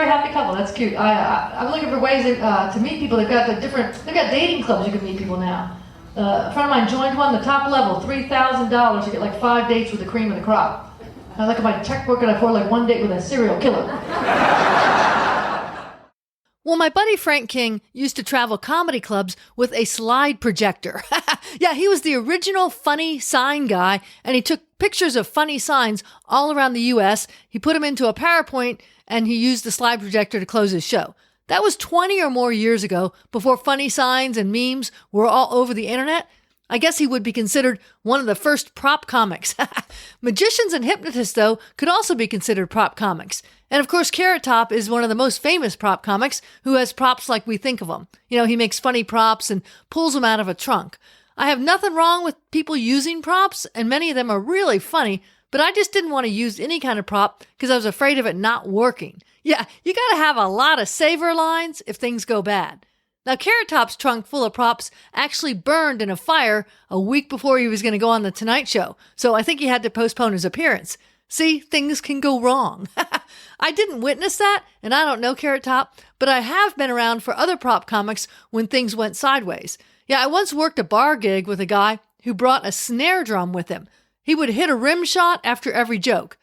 very happy couple. That's cute. I'm looking for ways to meet people. They've got dating clubs you can meet people now. A friend of mine joined one, the top level, $3,000 to get like 5 dates with the cream of the crop. I look at my checkbook and I pour like 1 date with a serial killer. Well, my buddy Frank King used to travel comedy clubs with a slide projector. Yeah, he was the original funny sign guy, and he took pictures of funny signs all around the U.S. He put them into a PowerPoint, and he used the slide projector to close his show. That was 20 or more years ago, before funny signs and memes were all over the internet. I guess he would be considered one of the first prop comics. Magicians and hypnotists, though, could also be considered prop comics. And of course, Carrot Top is one of the most famous prop comics who has props like we think of them. You know, he makes funny props and pulls them out of a trunk. I have nothing wrong with people using props, and many of them are really funny, but I just didn't want to use any kind of prop because I was afraid of it not working. Yeah, you gotta have a lot of saver lines if things go bad. Now, Carrot Top's trunk full of props actually burned in a fire a week before he was going to go on The Tonight Show, so I think he had to postpone his appearance. See, things can go wrong. I didn't witness that, and I don't know Carrot Top, but I have been around for other prop comics when things went sideways. Yeah, I once worked a bar gig with a guy who brought a snare drum with him. He would hit a rim shot after every joke.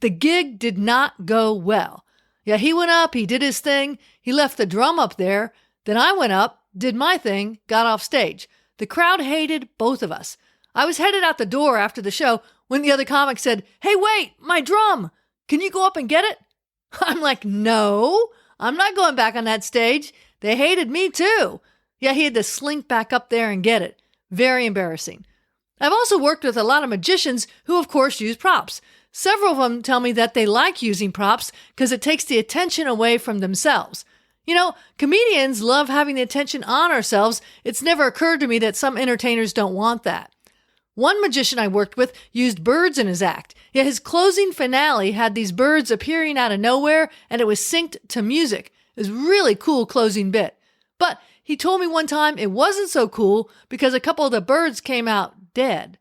The gig did not go well. Yeah, he went up, he did his thing, he left the drum up there, then I went up, did my thing, got off stage. The crowd hated both of us. I was headed out the door after the show when the other comic said, "Hey, wait, my drum! Can you go up and get it?" I'm like, "No, I'm not going back on that stage. They hated me too." Yeah, he had to slink back up there and get it. Very embarrassing. I've also worked with a lot of magicians who, of course, use props. Several of them tell me that they like using props because it takes the attention away from themselves. You know, comedians love having the attention on ourselves. It's never occurred to me that some entertainers don't want that. One magician I worked with used birds in his act. Yeah, his closing finale had these birds appearing out of nowhere, and it was synced to music. It was a really cool closing bit. But he told me one time it wasn't so cool because a couple of the birds came out dead.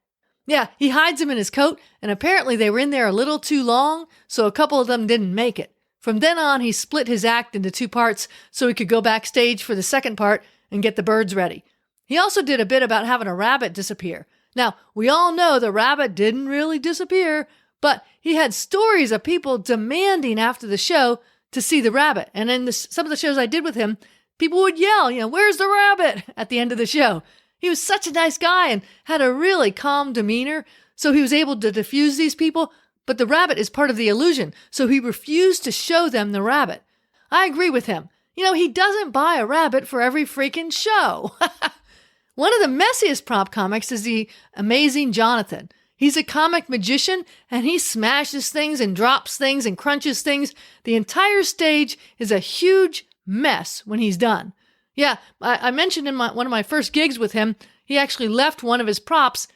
Yeah, he hides them in his coat, and apparently they were in there a little too long, so a couple of them didn't make it. From then on, he split his act into 2 parts so he could go backstage for the second part and get the birds ready. He also did a bit about having a rabbit disappear. Now, we all know the rabbit didn't really disappear, but he had stories of people demanding after the show to see the rabbit. And in some of the shows I did with him, people would yell, "Where's the rabbit?" at the end of the show. He was such a nice guy and had a really calm demeanor, so he was able to diffuse these people, but the rabbit is part of the illusion, so he refused to show them the rabbit. I agree with him. He doesn't buy a rabbit for every freaking show. One of the messiest prop comics is the amazing Jonathan. He's a comic magician, and he smashes things and drops things and crunches things. The entire stage is a huge mess when he's done. Yeah, I mentioned in one of my first gigs with him, he actually left one of his props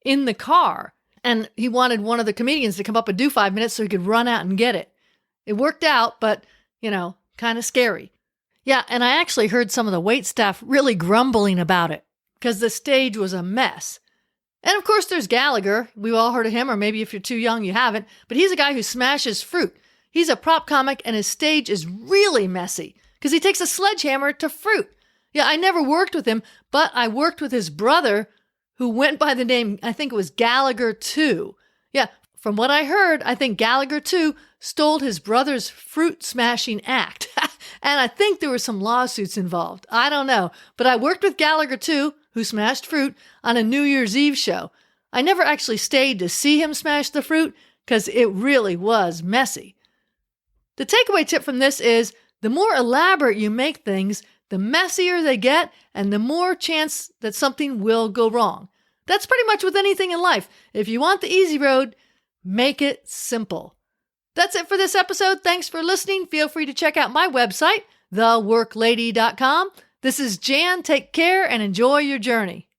in the car, and he wanted one of the comedians to come up and do 5 minutes so he could run out and get it. It worked out, but, kind of scary. Yeah, and I actually heard some of the wait staff really grumbling about it because the stage was a mess. And of course, there's Gallagher. We've all heard of him, or maybe if you're too young, you haven't. But he's a guy who smashes fruit. He's a prop comic, and his stage is really messy because he takes a sledgehammer to fruit. Yeah, I never worked with him, but I worked with his brother who went by the name, I think it was Gallagher 2. Yeah, from what I heard, I think Gallagher 2 stole his brother's fruit smashing act. And I think there were some lawsuits involved. I don't know. But I worked with Gallagher 2, who smashed fruit, on a New Year's Eve show. I never actually stayed to see him smash the fruit because it really was messy. The takeaway tip from this is the more elaborate you make things, the messier they get and the more chance that something will go wrong. That's pretty much with anything in life. If you want the easy road, make it simple. That's it for this episode. Thanks for listening. Feel free to check out my website, theworklady.com. This is Jan. Take care and enjoy your journey.